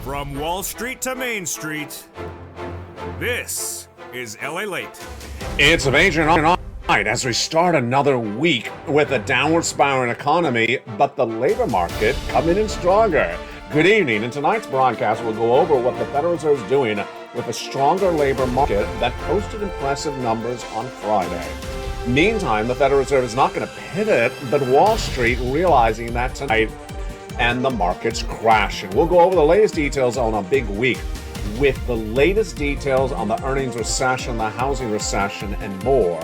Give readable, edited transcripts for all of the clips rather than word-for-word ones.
From Wall Street to Main Street, this is LALATE. It's a major night as we start another week with a downward spiraling economy, but the labor market coming in stronger. Good evening. In tonight's broadcast, we'll go over what the Federal Reserve is doing with a stronger labor market that posted impressive numbers on Friday. Meantime, the Federal Reserve is not going to pivot, but Wall Street realizing that tonight, and the market's crashing. We'll go over the latest details on a big week with the latest details on the earnings recession, the housing recession, and more.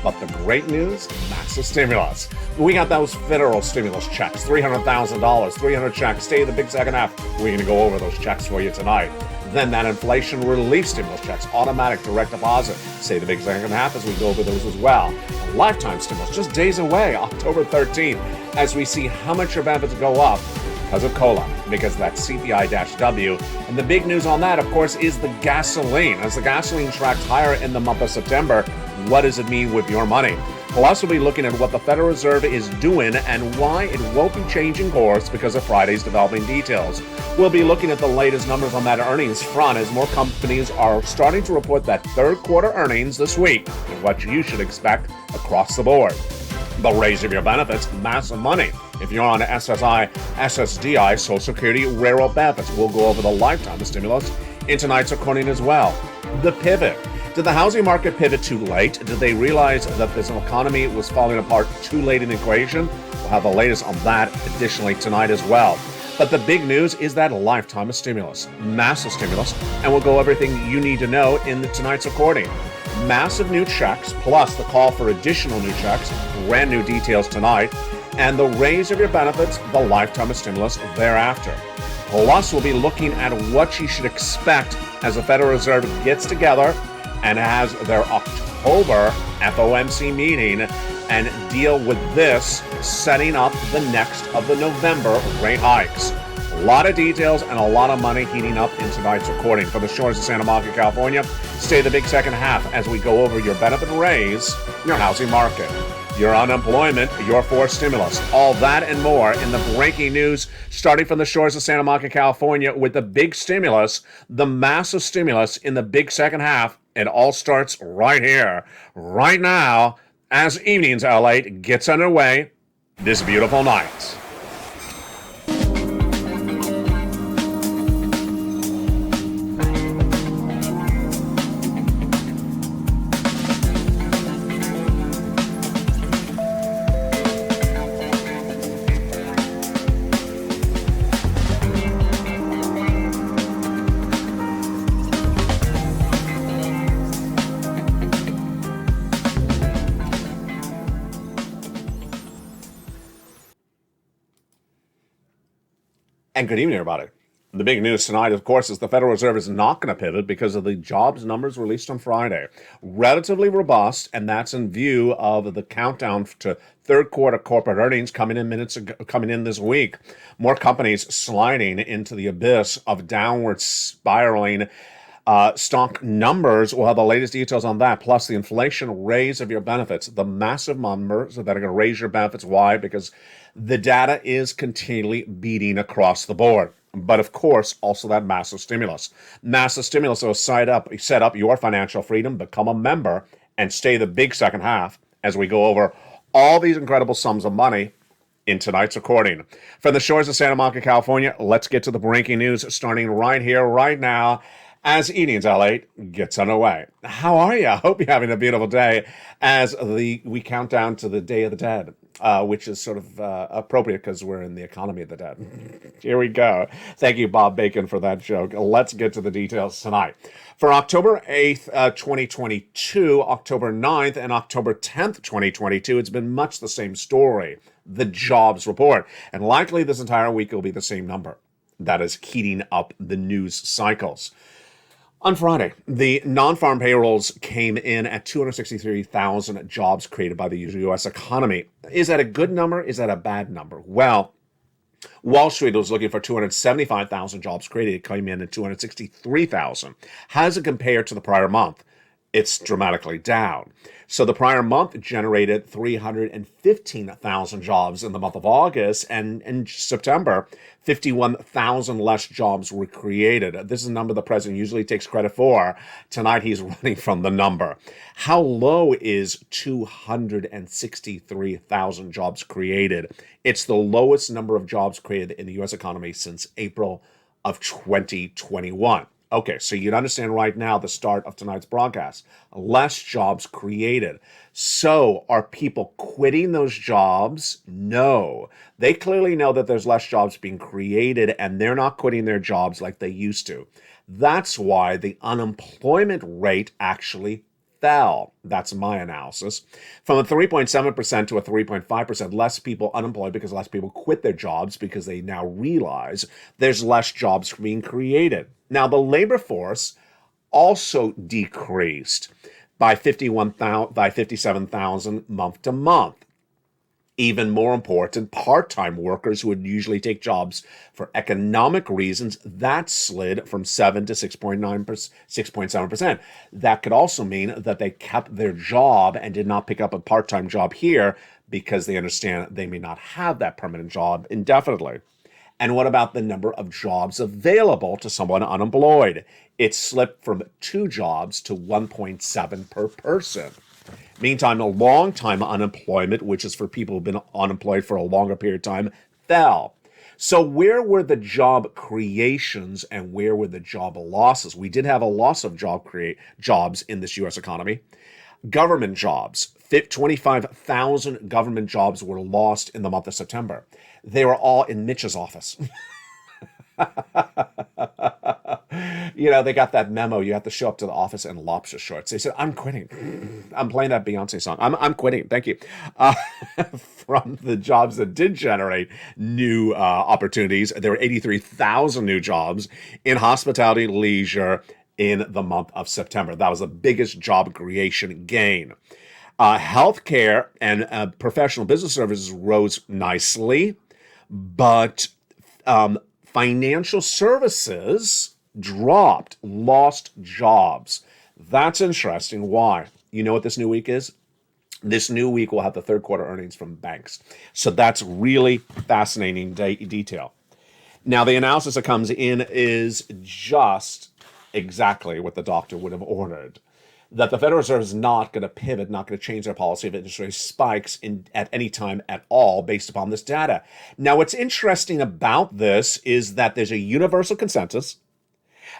But the great news, massive stimulus. We got those federal stimulus checks, $300,000, 300 checks. Stay in the big second half. We're going to go over those checks for you tonight. Then that inflation relief stimulus checks, automatic direct deposit. Say the big second half as we go over those as well. A lifetime stimulus, just days away, October 13th, as we see how much your benefits go up because of COLA, because that's CPI-W. And the big news on that, of course, is the gasoline. As the gasoline tracks higher in the month of September, what does it mean with your money? Plus, we'll be looking at what the Federal Reserve is doing and why it won't be changing course because of Friday's developing details. We'll be looking at the latest numbers on that earnings front as more companies are starting to report that third quarter earnings this week and what you should expect across the board. The raise of your benefits, massive money. If you're on SSI, SSDI, Social Security, railroad benefits, we'll go over the lifetime stimulus in tonight's recording as well. The pivot. Did the housing market pivot too late? Did they realize that this economy was falling apart too late in the equation? We'll have the latest on that additionally tonight as well. But the big news is that lifetime of stimulus, massive stimulus, and we'll go everything you need to know in tonight's recording. Massive new checks, plus the call for additional new checks, brand new details tonight, and the raise of your benefits, the lifetime of stimulus thereafter. Plus, we'll be looking at what you should expect as the Federal Reserve gets together and has their October FOMC meeting and deal with this, setting up the next of the November rate hikes. A lot of details and a lot of money heating up in tonight's recording. From the shores of Santa Monica, California, stay the big second half as we go over your benefit raise, your housing market, your unemployment, your forced stimulus, all that and more in the breaking news starting from the shores of Santa Monica, California with the big stimulus, the massive stimulus in the big second half. It all starts right here, right now, as Evenings LALATE gets underway this beautiful night. And good evening, everybody. The big news tonight, of course, is the Federal Reserve is not going to pivot because of the jobs numbers released on Friday. Relatively robust, and that's in view of the countdown to third quarter corporate earnings coming in this week. More companies sliding into the abyss of downward spiraling stock numbers. We'll have the latest details on that, plus the inflation raise of your benefits, the massive numbers that are going to raise your benefits. Why? Because the data is continually beating across the board. But of course, also that massive stimulus. Massive stimulus will set up your financial freedom, become a member, and stay the big second half as we go over all these incredible sums of money in tonight's recording. From the shores of Santa Monica, California, let's get to the breaking news starting right here, right now, as Evenings LALATE gets underway. How are you? I hope you're having a beautiful day as we count down to the Day of the Dead, which is sort of appropriate because we're in the economy of the dead. Here we go. Thank you, Bob Bacon, for that joke. Let's get to the details tonight. For October 8th, 2022, October 9th, and October 10th, 2022, it's been much the same story, the jobs report. And likely this entire week will be the same number. That is heating up the news cycles. On Friday, the non-farm payrolls came in at 263,000 jobs created by the U.S. economy. Is that a good number? Is that a bad number? Well, Wall Street was looking for 275,000 jobs created. It came in at 263,000. How does it compare to the prior month? it's dramatically down. So the prior month generated 315,000 jobs in the month of August, and in September, 51,000 less jobs were created. This is a number the president usually takes credit for. Tonight, he's running from the number. How low is 263,000 jobs created? It's the lowest number of jobs created in the U.S. economy since April of 2021. Okay, so you'd understand right now the start of tonight's broadcast. Less jobs created. So are people quitting those jobs? No. They clearly know that there's less jobs being created, and they're not quitting their jobs like they used to. That's why the unemployment rate actually fell. That's my analysis. From a 3.7% to a 3.5%, less people unemployed because less people quit their jobs because they now realize there's less jobs being created. Now, the labor force also decreased by 57,000 month to month. Even more important, part-time workers who would usually take jobs for economic reasons, that slid from 7 to 6.7%. That could also mean that they kept their job and did not pick up a part-time job here because they understand they may not have that permanent job indefinitely. And what about the number of jobs available to someone unemployed? It slipped from 2 jobs to 1.7 per person. Meantime, the long-time unemployment, which is for people who've been unemployed for a longer period of time, fell. So where were the job creations and where were the job losses? We did have a loss of jobs in this U.S. economy. Government jobs, 25,000 government jobs were lost in the month of September. They were all in Mitch's office. You know, they got that memo. You have to show up to the office in lobster shorts. They said, I'm quitting. I'm playing that Beyonce song. I'm quitting. Thank you. From the jobs that did generate new opportunities, there were 83,000 new jobs in hospitality, leisure in the month of September. That was the biggest job creation gain. Healthcare and professional business services rose nicely, but financial services dropped, lost jobs. That's interesting. Why? You know what this new week is? This new week we'll have the third quarter earnings from banks. So that's really fascinating detail. Now, the analysis that comes in is just exactly what the doctor would have ordered. That the Federal Reserve is not going to pivot, not going to change their policy if interest rate spikes at any time at all based upon this data. Now, what's interesting about this is that there's a universal consensus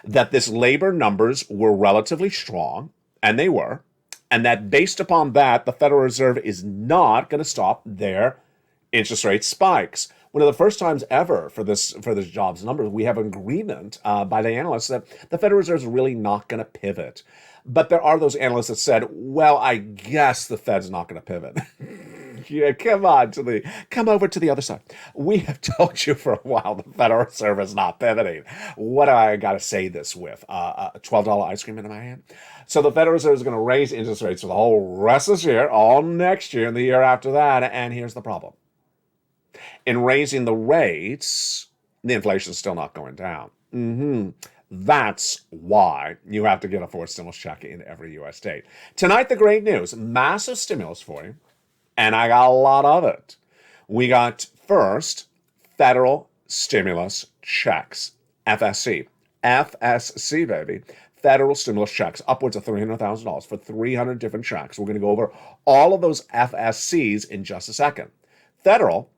that this labor numbers were relatively strong, and they were, and that based upon that, the Federal Reserve is not going to stop their interest rate spikes. One of the first times ever for this jobs numbers, we have an agreement by the analysts that the Federal Reserve is really not going to pivot. But there are those analysts that said, well, I guess the Fed's not going to pivot. Yeah, come over to the other side. We have told you for a while the Federal Reserve is not pivoting. What do I got to say this with? A $12 ice cream in my hand? So the Federal Reserve is going to raise interest rates for the whole rest of this year, all next year, and the year after that. And here's the problem. In raising the rates, the inflation is still not going down. That's why you have to get a forced stimulus check in every U.S. state. Tonight, the great news, massive stimulus for you, and I got a lot of it. We got, first, federal stimulus checks, FSC. FSC, baby. Federal stimulus checks, upwards of $300,000 for 300 different checks. We're going to go over all of those FSCs in just a second. Federal,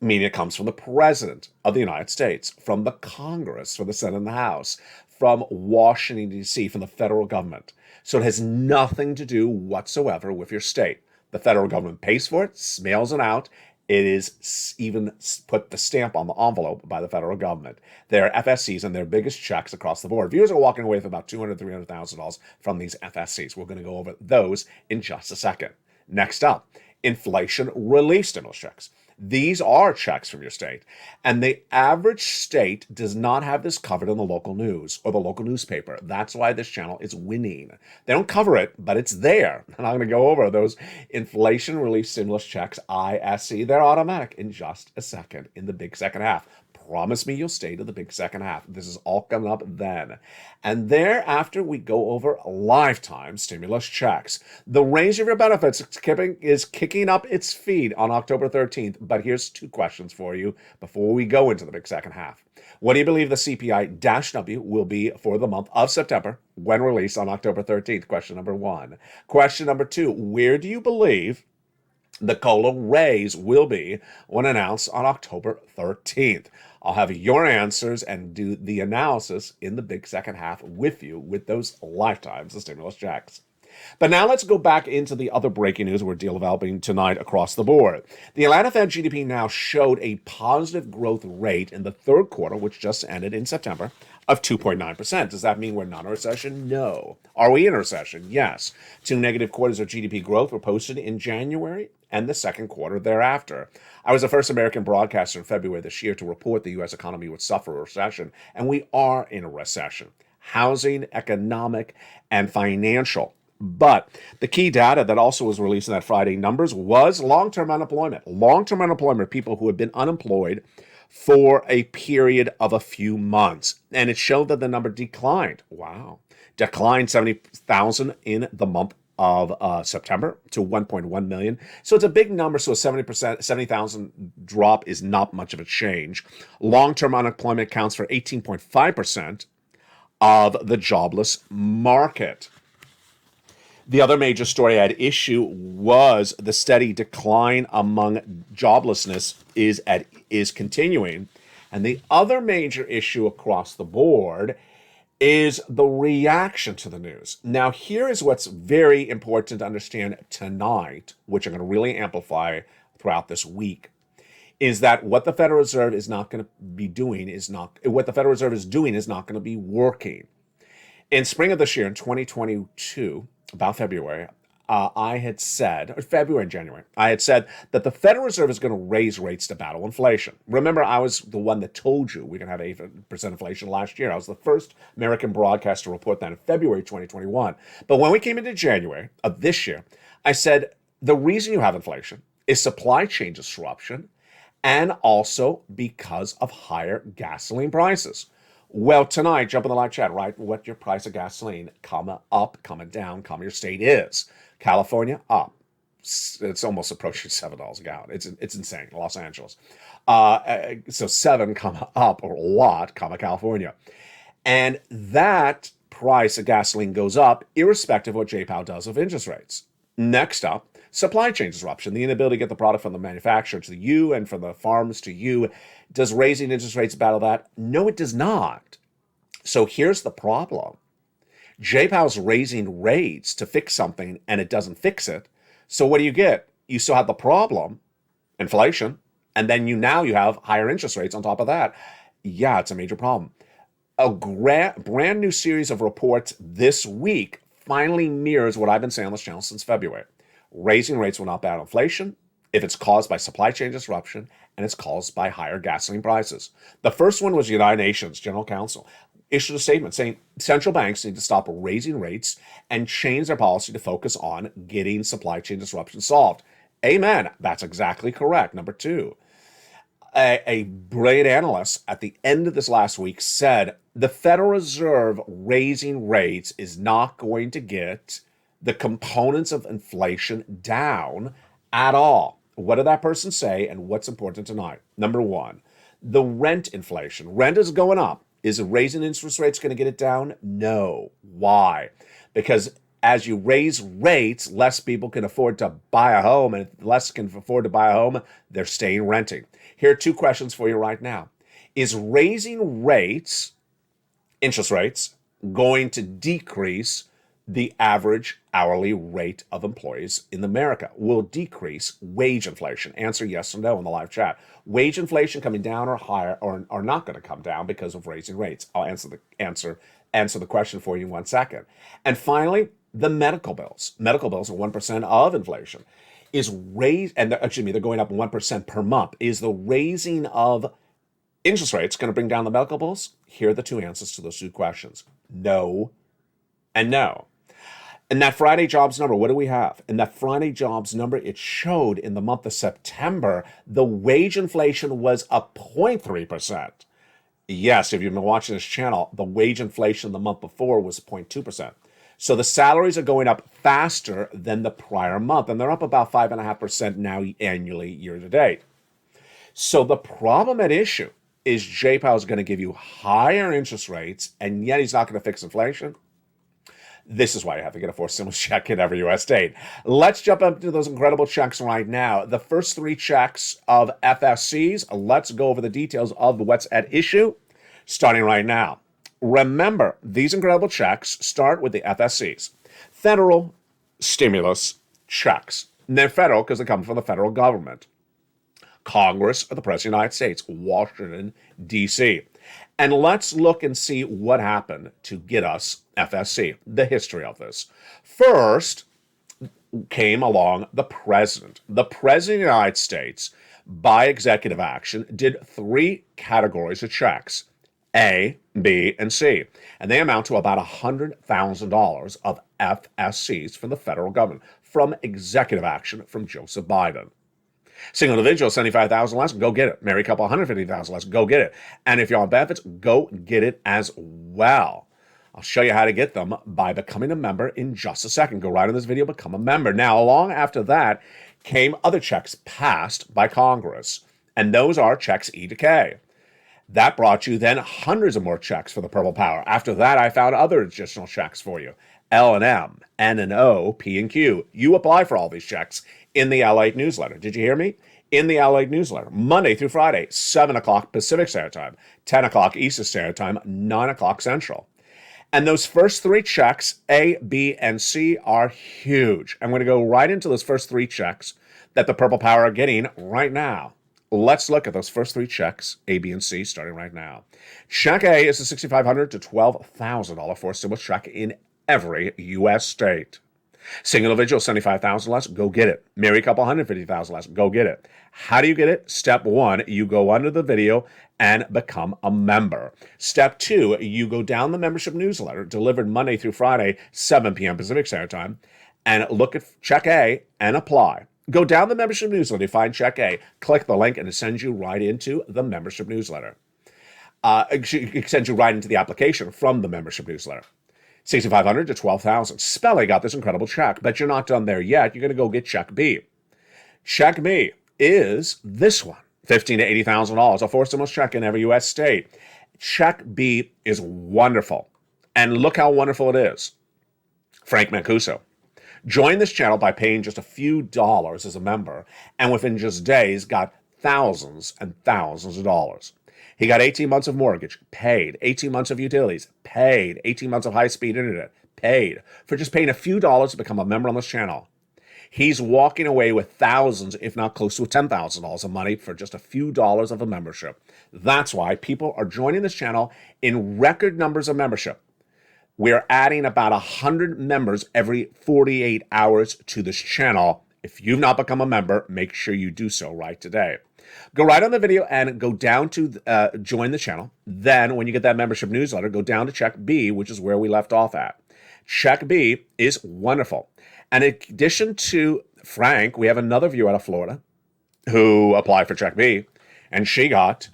meaning it comes from the President of the United States, from the Congress, from the Senate and the House, from Washington, D.C., from the federal government. So it has nothing to do whatsoever with your state. The federal government pays for it, mails it out. It is even put the stamp on the envelope by the federal government. They're FSCs and their biggest checks across the board. Viewers are walking away with about $200,000, $300,000 from these FSCs. We're going to go over those in just a second. Next up, inflation relief stimulus checks. These are checks from your state. And the average state does not have this covered in the local news or the local newspaper. That's why this channel is winning. They don't cover it, but it's there. And I'm going to go over those inflation relief stimulus checks, ISC. They're automatic in just a second in the big second half. promise me you'll stay to the big second half. This is all coming up then. And thereafter, we go over lifetime stimulus checks. The range of your benefits is kicking up its feet on October 13th. But here's two questions for you before we go into the big second half. What do you believe the CPI-W will be for the month of September when released on October 13th? Question number one. Question number two, where do you believe the COLA raise will be when announced on October 13th? I'll have your answers and do the analysis in the big second half with you with those lifetimes of stimulus checks. But now let's go back into the other breaking news we're developing tonight across the board. The Atlanta Fed GDP now showed a positive growth rate in the third quarter, which just ended in September, of 2.9%. Does that mean we're not in a recession? No. Are we in a recession? Yes. 2 negative quarters of GDP growth were posted in January and the second quarter thereafter. I was the first American broadcaster in February this year to report the U.S. economy would suffer a recession, and we are in a recession. Housing, economic, and financial. But the key data that also was released in that Friday numbers was long-term unemployment. Long-term unemployment, people who have been unemployed for a period of a few months. And it showed that the number declined. Wow. Declined 70,000 in the month of September to 1.1 million. So it's a big number. So a 70,000 drop is not much of a change. Long-term unemployment accounts for 18.5% of the jobless market. The other major story at issue was the steady decline among joblessness is continuing. And the other major issue across the board is the reaction to the news. Now, here is what's very important to understand tonight, which I'm going to really amplify throughout this week, is that what the Federal Reserve is not going to be doing is not what the Federal Reserve is doing is not going to be working. In spring of this year, in 2022, about February, I had said, or February and January, I had said that the Federal Reserve is going to raise rates to battle inflation. Remember, I was the one that told you we're going to have 8% inflation last year. I was the first American broadcaster to report that in February 2021. But when we came into January of this year, I said the reason you have inflation is supply chain disruption and also because of higher gasoline prices. Well, tonight, jump in the live chat, right? What your price of gasoline, comma up, comma down, comma your state is. California, up. It's almost approaching $7 a gallon. It's insane. Los Angeles. So 7, comma up, or a lot, comma California. And that price of gasoline goes up irrespective of what JPOW does of interest rates. Next up, supply chain disruption, the inability to get the product from the manufacturer to you and from the farms to you. Does raising interest rates battle that? No, it does not. So here's the problem. JPOW's raising rates to fix something and it doesn't fix it. So what do you get? You still have the problem, inflation, and then you have higher interest rates on top of that. Yeah, it's a major problem. A brand new series of reports this week finally mirrors what I've been saying on this channel since February. Raising rates will not battle inflation if it's caused by supply chain disruption and it's caused by higher gasoline prices. The first one was the United Nations General Council issued a statement saying central banks need to stop raising rates and change their policy to focus on getting supply chain disruption solved. Amen. That's exactly correct. Number two, a brilliant analyst at the end of this last week said the Federal Reserve raising rates is not going to get the components of inflation down at all. What did that person say, and what's important tonight? Number one, the rent inflation. Rent is going up. Is raising interest rates going to get it down? No. Why? Because as you raise rates, less people can afford to buy a home, and if less can afford to buy a home, they're staying renting. Here are two questions for you right now. Is raising rates, interest rates, going to decrease the average hourly rate of employees in America? Will decrease wage inflation? Answer yes or no in the live chat. Wage inflation coming down or higher or not going to come down because of raising rates? I'll answer the question for you in 1 second. And finally, the medical bills. Medical bills are 1% of inflation. They're going up 1% per month. Is the raising of interest rates going to bring down the medical bills? Here are the two answers to those two questions. No and no. And that Friday jobs number, what do we have? In that Friday jobs number, it showed in the month of September, the wage inflation was a 0.3%. Yes, if you've been watching this channel, the wage inflation the month before was 0.2%. So the salaries are going up faster than the prior month, and they're up about 5.5% now annually year to date. So the problem at issue is Jay Powell is going to give you higher interest rates, and yet he's not going to fix inflation. This is why you have to get a forced stimulus check in every U.S. state. Let's jump up to those incredible checks right now. The first three checks of FSCs, let's go over the details of what's at issue, starting right now. Remember, these incredible checks start with the FSCs, federal stimulus checks. And they're federal because they come from the federal government. Congress of the President of the United States, Washington, D.C. And let's look and see what happened to get us FSC, the history of this. First came along the president. The president of the United States, by executive action, did three categories of checks, A, B, and C. And they amount to about $100,000 of FSCs from the federal government, from executive action from Joseph Biden. Single individual, $75,000 less, go get it. Married couple, $150,000 less, go get it. And if you're on benefits, go get it as well. I'll show you how to get them by becoming a member in just a second. Go right in this video, become a member. Now, along after that came other checks passed by Congress, and those are checks E to K. That brought you then hundreds of more checks for the Purple Power. After that, I found other additional checks for you. L and M, N and O, P and Q. You apply for all these checks in the LALATE newsletter. Did you hear me? In the LALATE newsletter, Monday through Friday, 7 o'clock Pacific Standard Time, 10 o'clock Eastern Standard Time, 9 o'clock Central. And those first three checks, A, B, and C, are huge. I'm going to go right into those first three checks that the Purple Power are getting right now. Let's look at those first three checks, A, B, and C, starting right now. Check A is a $6,500 to $12,000 forced stimulus check in every U.S. state. Single individual, $75,000 less, go get it. Married couple, $150,000 less, go get it. How do you get it? Step 1, you go under the video and become a member. Step 2, you go down the membership newsletter, delivered Monday through Friday, 7 p.m. Pacific Standard Time, and look at Check A and apply. Go down the membership newsletter, find Check A, click the link, and it sends you right into the membership newsletter. It sends you right into the application from the membership newsletter. $6,500 to $12,000. Spelling got this incredible check, but you're not done there yet. You're going to go get Check B. Check B is this one, $15,000 to $80,000, a forced stimulus check in every U.S. state. Check B is wonderful, and look how wonderful it is. Frank Mancuso. Join this channel by paying just a few dollars as a member, and within just days got thousands and thousands of dollars. He got 18 months of mortgage, paid. 18 months of utilities, paid. 18 months of high-speed internet, paid. For just paying a few dollars to become a member on this channel. He's walking away with thousands, if not close to $10,000 of money for just a few dollars of a membership. That's why people are joining this channel in record numbers of membership. We're adding about 100 members every 48 hours to this channel. If you've not become a member, make sure you do so right today. Go right on the video and go down to join the channel. Then when you get that membership newsletter, go down to Check B, which is where we left off at. Check B is wonderful. And in addition to Frank, we have another viewer out of Florida who applied for Check B, and she got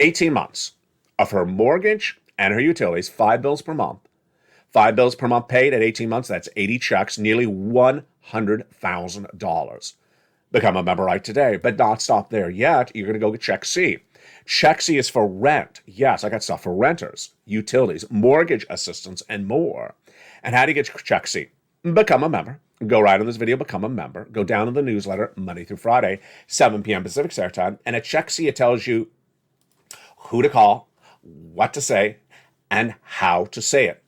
18 months of her mortgage and her utilities, 5 bills per month. 5 bills per month paid at 18 months, that's 80 checks, nearly $100,000. Become a member right today, but not stop there yet. You're going to go get Check C. Check C is for rent. Yes, I got stuff for renters, utilities, mortgage assistance, and more. And how do you get Check C? Become a member. Go right on this video, become a member. Go down to the newsletter Monday through Friday, 7 p.m. Pacific Standard Time. And at Check C, it tells you who to call, what to say, and how to say it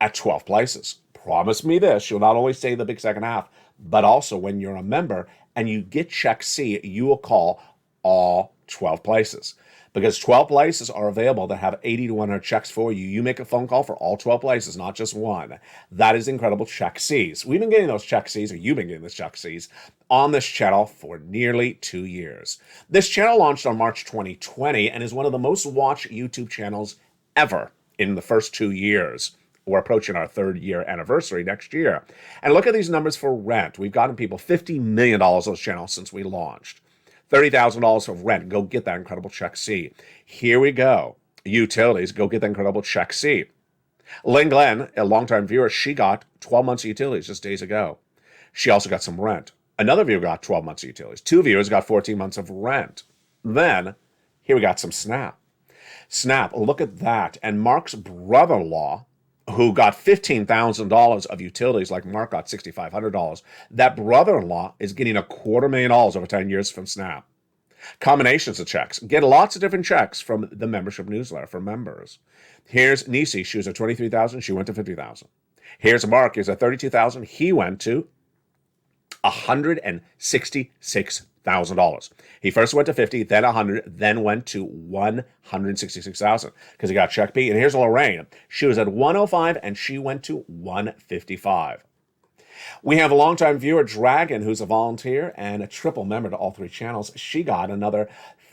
at 12 places. Promise me this, you'll not only say the big second half, but also when you're a member and you get Check C, you will call all 12 places. Because 12 places are available that have 80 to 100 checks for you. You make a phone call for all 12 places, not just one. That is incredible Check Cs. We've been getting those Check Cs, or you've been getting those Check Cs, on this channel for nearly 2 years. This channel launched on March 2020 and is one of the most watched YouTube channels ever in the first 2 years. We're approaching our 3rd-year anniversary next year. And look at these numbers for rent. We've gotten people $50 million on those channels since we launched. $30,000 of rent. Go get that incredible check C. Here we go. Utilities. Go get that incredible check C. Lynn Glenn, a longtime viewer, she got 12 months of utilities just days ago. She also got some rent. Another viewer got 12 months of utilities. 2 viewers got 14 months of rent. Then, here we got some Snap. Snap, look at that. And Mark's brother-in-law, who got $15,000 of utilities, like Mark got $6,500, that brother-in-law is getting $250,000 over 10 years from Snap. Combinations of checks. Get lots of different checks from the membership newsletter for members. Here's Nisi. She was at $23,000. She went to $50,000. Here's Mark. He's at $32,000. He went to $166,000. He first went to 50, then 100, then went to 166,000 because he got check B. And here's Lorraine. She was at 105 and she went to 155. We have a longtime viewer, Dragon, who's a volunteer and a triple member to all 3 channels. She got another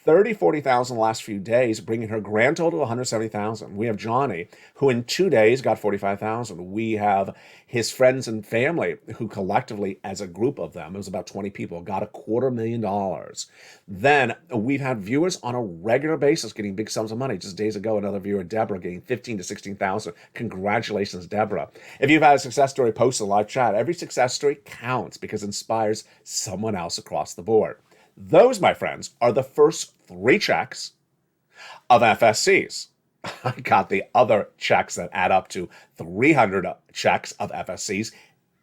40,000 the last few days, bringing her grand total to 170,000. We have Johnny, who in 2 days got 45,000. We have his friends and family, who collectively, as a group of them, it was about 20 people, got $250,000. Then we've had viewers on a regular basis getting big sums of money. Just days ago, another viewer, Deborah, getting 15 to 16,000. Congratulations, Deborah. If you've had a success story, post a live chat. Every success story counts because it inspires someone else across the board. Those, my friends, are the first 3 checks of FSCs. I got the other checks that add up to 300 checks of FSCs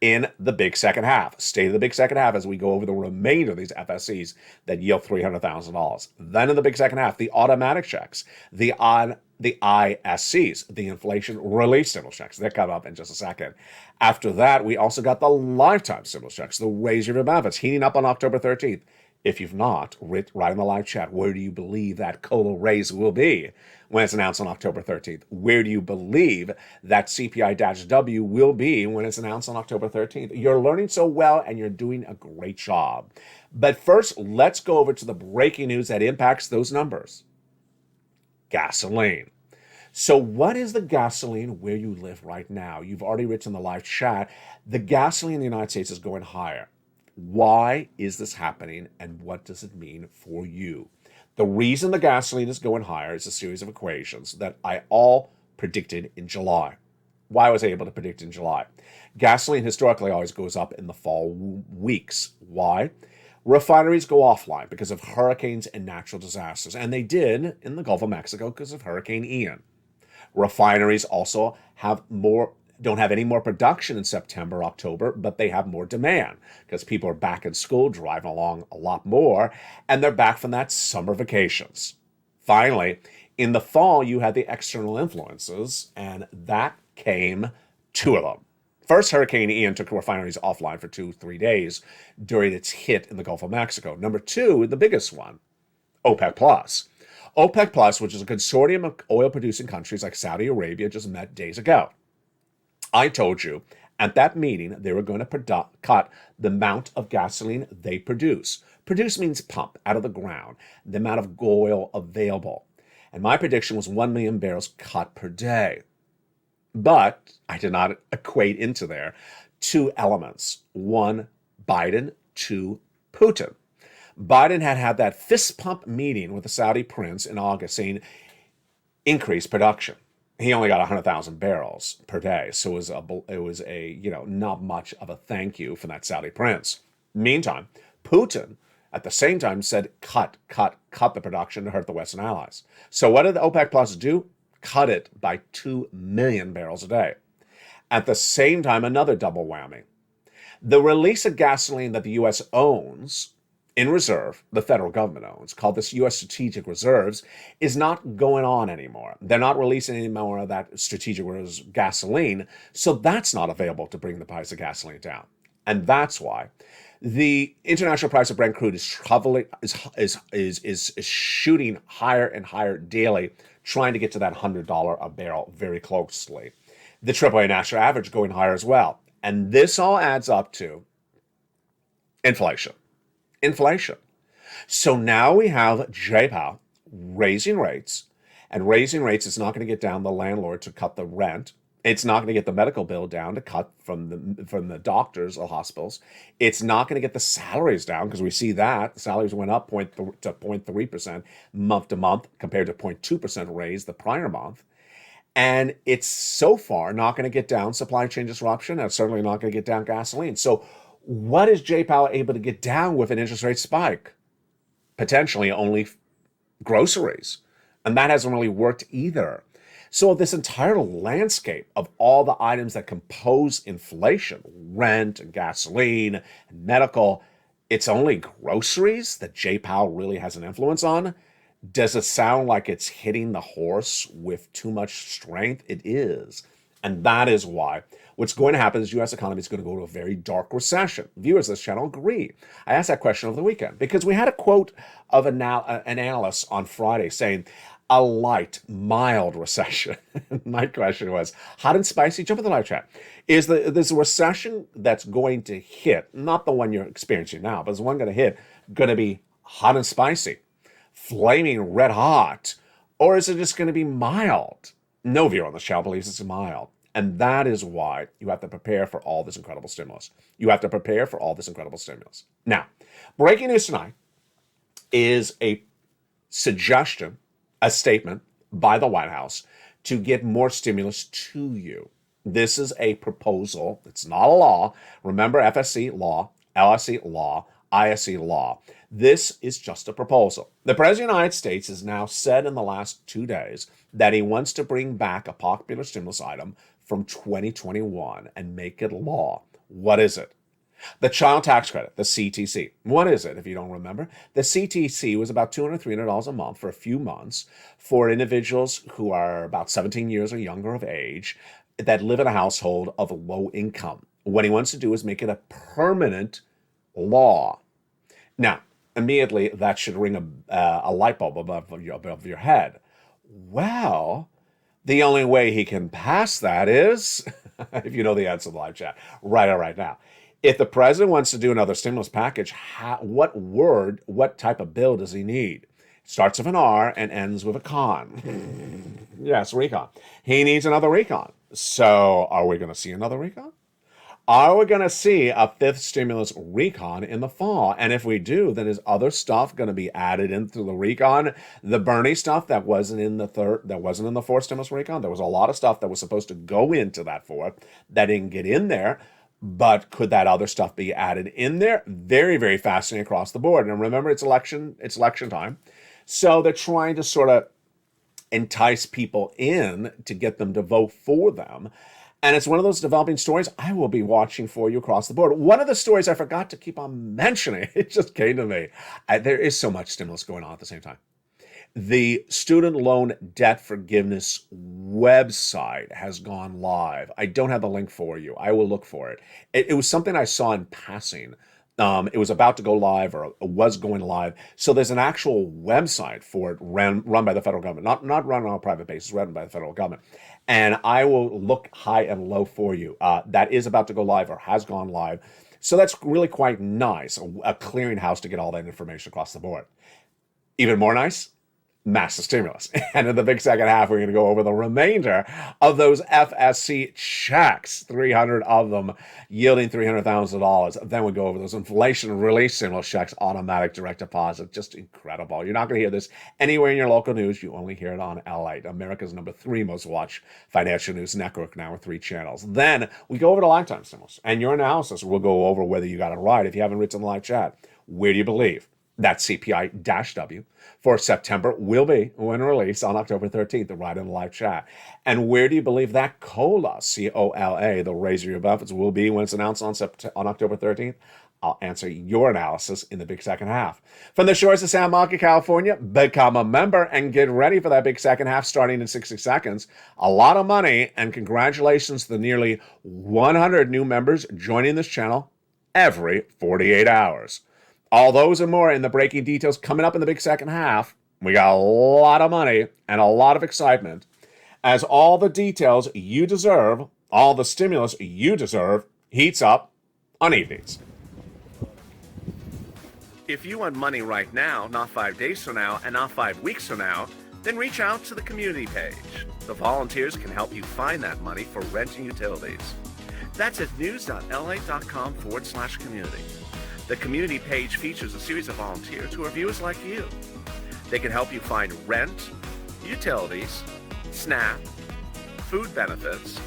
in the big second half. Stay to the big second half as we go over the remainder of these FSCs that yield $300,000. Then in the big second half, the automatic checks, the ISCs, the inflation relief stimulus checks. They're coming up in just a second. After that, we also got the lifetime stimulus checks, the raise your benefits, heating up on October 13th. If you've not, write in the live chat, where do you believe that COLA raise will be when it's announced on October 13th? Where do you believe that CPI-W will be when it's announced on October 13th? You're learning so well and you're doing a great job. But first, let's go over to the breaking news that impacts those numbers. Gasoline. So what is the gasoline where you live right now? You've already written in the live chat. The gasoline in the United States is going higher. Why is this happening and what does it mean for you? The reason the gasoline is going higher is a series of equations that I all predicted in July. Why was I able to predict in July? Gasoline historically always goes up in the fall weeks. Why? Refineries go offline because of hurricanes and natural disasters, and they did in the Gulf of Mexico because of Hurricane Ian. Refineries also don't have any more production in September, October, but they have more demand because people are back in school, driving along a lot more, and they're back from that summer vacations. Finally, in the fall, you had the external influences, and that came 2 of them. First, Hurricane Ian took refineries offline for 2-3 days during its hit in the Gulf of Mexico. Number 2, the biggest one, OPEC Plus. OPEC Plus, which is a consortium of oil-producing countries like Saudi Arabia, just met days ago. I told you at that meeting they were going to cut the amount of gasoline they produce. Produce means pump out of the ground, the amount of oil available. And my prediction was 1 million barrels cut per day. But I did not equate into there 2 elements. 1, Biden. 2, Putin. Biden had that fist pump meeting with the Saudi prince in August saying increase production. He only got 100,000 barrels per day, so it was not much of a thank you from that Saudi prince. Meantime, Putin at the same time said cut the production to hurt the Western allies. So what did the OPEC Plus do? Cut it by 2 million barrels a day. At the same time, another double whammy. The release of gasoline that the U.S. owns in reserve, the federal government owns, called this U.S. Strategic Reserves, is not going on anymore. They're not releasing any more of that strategic reserves gasoline, so that's not available to bring the price of gasoline down. And that's why the international price of Brent crude is shooting higher and higher daily, trying to get to that $100 a barrel very closely. The AAA national average going higher as well. And this all adds up to inflation. So now we have Jay Powell raising rates, and raising rates is not going to get down the landlord to cut the rent. It's not going to get the medical bill down to cut from the doctors or hospitals. It's not going to get the salaries down because we see that the salaries went up to 0.3% month to month compared to 0.2% raise the prior month. And it's so far not going to get down supply chain disruption, and it's certainly not going to get down gasoline. So what is Jay Powell able to get down with an interest rate spike? Potentially only groceries. And that hasn't really worked either. So this entire landscape of all the items that compose inflation, rent and gasoline and medical, it's only groceries that Jay Powell really has an influence on. Does it sound like it's hitting the horse with too much strength? It is. And that is why what's going to happen is the U.S. economy is going to go to a very dark recession. Viewers of this channel agree. I asked that question over the weekend because we had a quote of an analyst on Friday saying, a light, mild recession. My question was, hot and spicy? Jump in the live chat. Is this recession that's going to hit, not the one you're experiencing now, but is the one going to hit, going to be hot and spicy, flaming red hot, or is it just going to be mild? No viewer on this channel believes it's mild. And that is why you have to prepare for all this incredible stimulus. You have to prepare for all this incredible stimulus. Now, breaking news tonight is a suggestion, a statement by the White House to get more stimulus to you. This is a proposal. It's not a law. Remember, FSC law, LSC law, ISC law. This is just a proposal. The President of the United States has now said in the last 2 days that he wants to bring back a popular stimulus item from 2021 and make it law. What is it? The child tax credit, the CTC. What is it, if you don't remember? The CTC was about $200, $300 a month for a few months for individuals who are about 17 years or younger of age that live in a household of low income. What he wants to do is make it a permanent law. Now, immediately, that should ring a light bulb above your head. Well, the only way he can pass that is, if you know the answer to the live chat, right now. If the president wants to do another stimulus package, what type of bill does he need? Starts with an R and ends with a con. Yes, recon. He needs another recon. So are we going to see another recon? Are we going to see a fifth stimulus recon in the fall? And if we do, then is other stuff going to be added into the recon? The Bernie stuff that wasn't in the fourth stimulus recon. There was a lot of stuff that was supposed to go into that fourth that didn't get in there. But could that other stuff be added in there? Very, very fascinating across the board. And remember, it's election time. So they're trying to sort of entice people in to get them to vote for them. And it's one of those developing stories I will be watching for you across the board. One of the stories I forgot to keep on mentioning, it just came to me. There is so much stimulus going on at the same time. The student loan debt forgiveness website has gone live. I don't have the link for you. I will look for it. It was something I saw in passing. It was about to go live or was going live. So there's an actual website for it run by the federal government, not run on a private basis, run by the federal government. And I will look high and low for you. That is about to go live or has gone live. So that's really quite nice, a clearinghouse to get all that information across the board. Even more nice, massive stimulus. And in the big second half, we're going to go over the remainder of those FSC checks, 300 of them yielding $300,000. Then we go over those inflation relief stimulus checks, automatic direct deposit. Just incredible. You're not going to hear this anywhere in your local news. You only hear it on LALATE, America's #3 most watched financial news network now with 3 channels. Then we go over to lifetime stimulus and your analysis. We'll go over whether you got it right. If you haven't written in the live chat, where do you believe that CPI-W for September will be when released on October 13th, right in the live chat? And where do you believe that COLA, C-O-L-A, the raise your benefits, will be when it's announced on October 13th? I'll answer your analysis in the big second half. From the shores of San Marco, California, become a member and get ready for that big second half starting in 60 seconds. A lot of money, and congratulations to the nearly 100 new members joining this channel every 48 hours. All those and more in the breaking details coming up in the big second half. We got a lot of money and a lot of excitement as all the details you deserve, all the stimulus you deserve, heats up on evenings. If you want money right now, not 5 days from now, and not 5 weeks from now, then reach out to the community page. The volunteers can help you find that money for rent and utilities. That's at news.la.com/community. The community page features a series of volunteers who are viewers like you. They can help you find rent, utilities, SNAP, food benefits,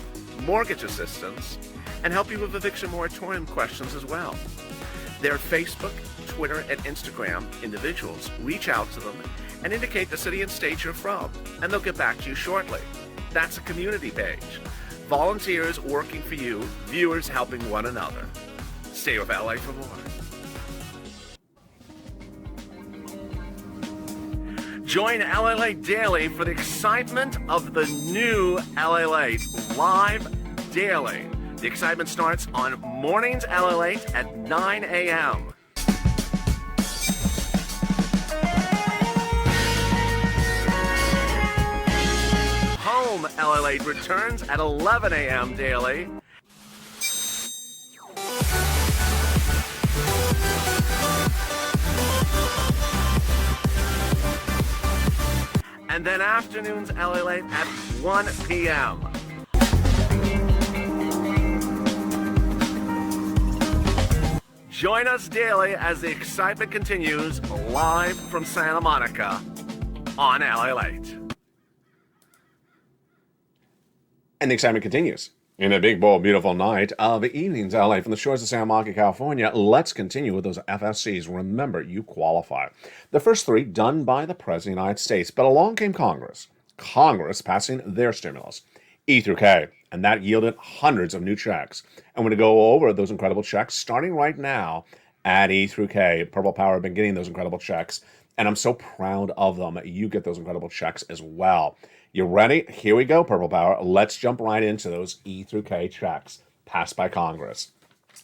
mortgage assistance, and help you with eviction moratorium questions as well. Their Facebook, Twitter, and Instagram individuals reach out to them and indicate the city and state you're from, and they'll get back to you shortly. That's a community page. Volunteers working for you, viewers helping one another. Stay with LA for more. Join LALATE Daily for the excitement of the new LALATE live daily. The excitement starts on mornings LALATE at 9 a.m. Home LALATE returns at 11 a.m. daily. And then afternoons LALATE at 1 p.m. Join us daily as the excitement continues live from Santa Monica on LALATE. And the excitement continues. In a big, bold, beautiful night of evenings, LA, from the shores of Santa Monica, California, let's continue with those FSCs. Remember, you qualify. The first three done by the President of the United States, but along came Congress. Congress passing their stimulus, E through K, and that yielded hundreds of new checks. And we're going to go over those incredible checks starting right now at E through K. Purple Power have been getting those incredible checks, and I'm so proud of them. You get those incredible checks as well. You ready? Here we go, Purple Power. Let's jump right into those E through K checks passed by Congress.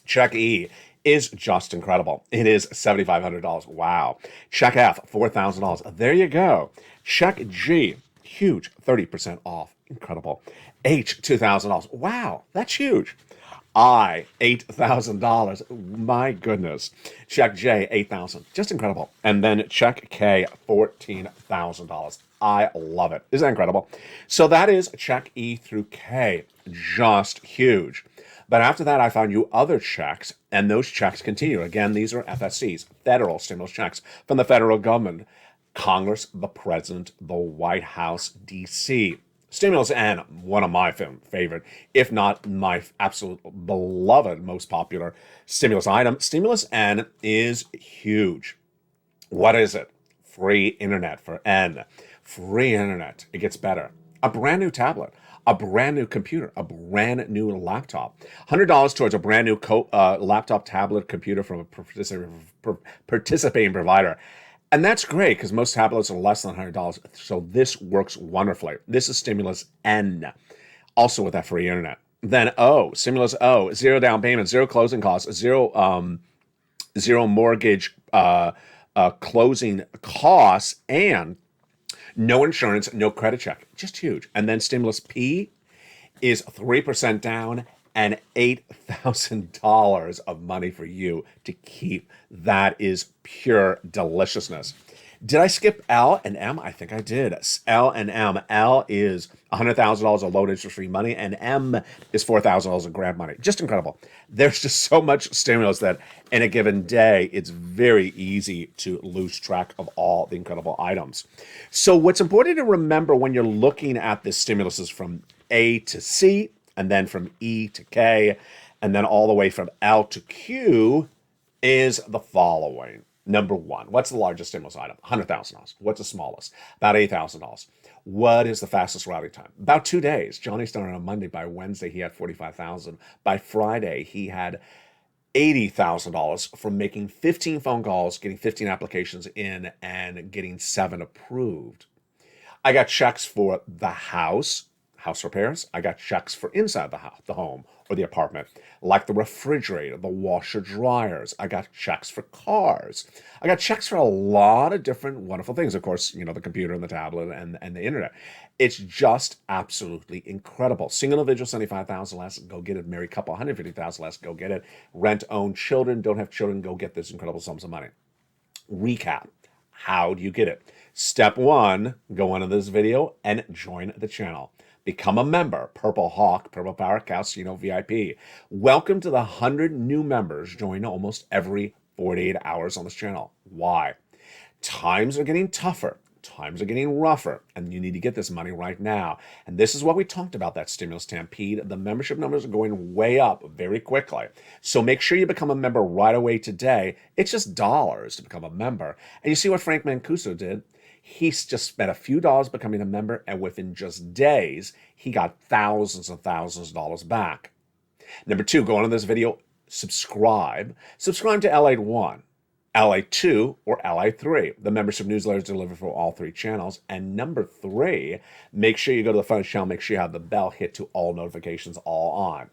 Check E is just incredible. It is $7,500. Wow. Check F, $4,000. There you go. Check G, huge, 30% off. Incredible. H, $2,000. Wow, that's huge. I, $8,000. My goodness. Check J, $8,000. Just incredible. And then check K, $14,000. I love it. Isn't that incredible? So that is check E through K. Just huge. But after that, I found you other checks, and those checks continue. Again, these are FSCs, federal stimulus checks from the federal government, Congress, the President, the White House, D.C. Stimulus N, one of my favorite, if not my absolute beloved, most popular stimulus item. Stimulus N is huge. What is it? Free internet for N. Free internet. It gets better. A brand new tablet, a brand new computer, a brand new laptop. $100 towards a brand new laptop, tablet, computer from a participating provider. And that's great because most tablets are less than $100. So this works wonderfully. This is Stimulus N, also with that free internet. Then O, Stimulus O, zero down payment, zero closing costs, zero mortgage closing costs, and no insurance, no credit check. Just huge. And then Stimulus P is 3% down and $8,000 of money for you to keep. That is pure deliciousness. Did I skip L and M? I think I did. L and M. L is $100,000 of low interest free money, and M is $4,000 of grab money. Just incredible. There's just so much stimulus that in a given day, it's very easy to lose track of all the incredible items. So what's important to remember when you're looking at this stimulus is from A to C, and then from E to K, and then all the way from L to Q is the following. Number one, what's the largest stimulus item? $100,000. What's the smallest? About $8,000. What is the fastest routing time? About 2 days. Johnny started on Monday. By Wednesday, he had $45,000. By Friday, he had $80,000 from making 15 phone calls, getting 15 applications in, and getting 7 approved. I got checks for the house repairs. I got checks for inside the house, the home or the apartment, like the refrigerator, the washer dryers. I got checks for cars. I got checks for a lot of different wonderful things. Of course, you know, the computer and the tablet and the internet. It's just absolutely incredible. Single individual, $75,000 less, go get it. Married couple, $150,000 less, go get it. Rent, own children, don't have children, go get this incredible sums of money. Recap. How do you get it? Step 1, go into this video and join the channel. Become a member, Purple Hawk, Purple Power Calcino VIP. Welcome to the 100 new members join almost every 48 hours on this channel. Why? Times are getting tougher. Times are getting rougher, and you need to get this money right now. And this is what we talked about, that stimulus stampede. The membership numbers are going way up very quickly. So make sure you become a member right away today. It's just dollars to become a member. And you see what Frank Mancuso did? He's just spent a few dollars becoming a member, and within just days, he got thousands and thousands of dollars back. Number 2, go on to this video, subscribe. Subscribe to LATE 1. LATE 2 or LATE 3. The membership newsletter is delivered for all 3 channels. And number 3, make sure you go to the front channel, make sure you have the bell hit to all notifications all on.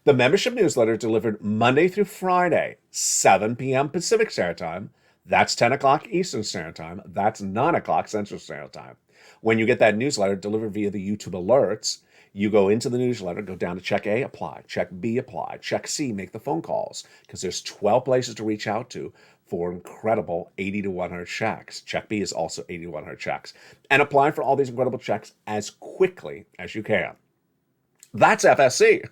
The membership newsletter is delivered Monday through Friday, 7 p.m. Pacific Standard Time. That's 10 o'clock Eastern Standard Time. That's 9 o'clock Central Standard Time. When you get that newsletter delivered via the YouTube alerts, you go into the newsletter, go down to check A, apply, check B, apply, check C, make the phone calls, because there's 12 places to reach out to for incredible 80 to 100 checks. Check B is also 80 to 100 checks. And apply for all these incredible checks as quickly as you can. That's FSC.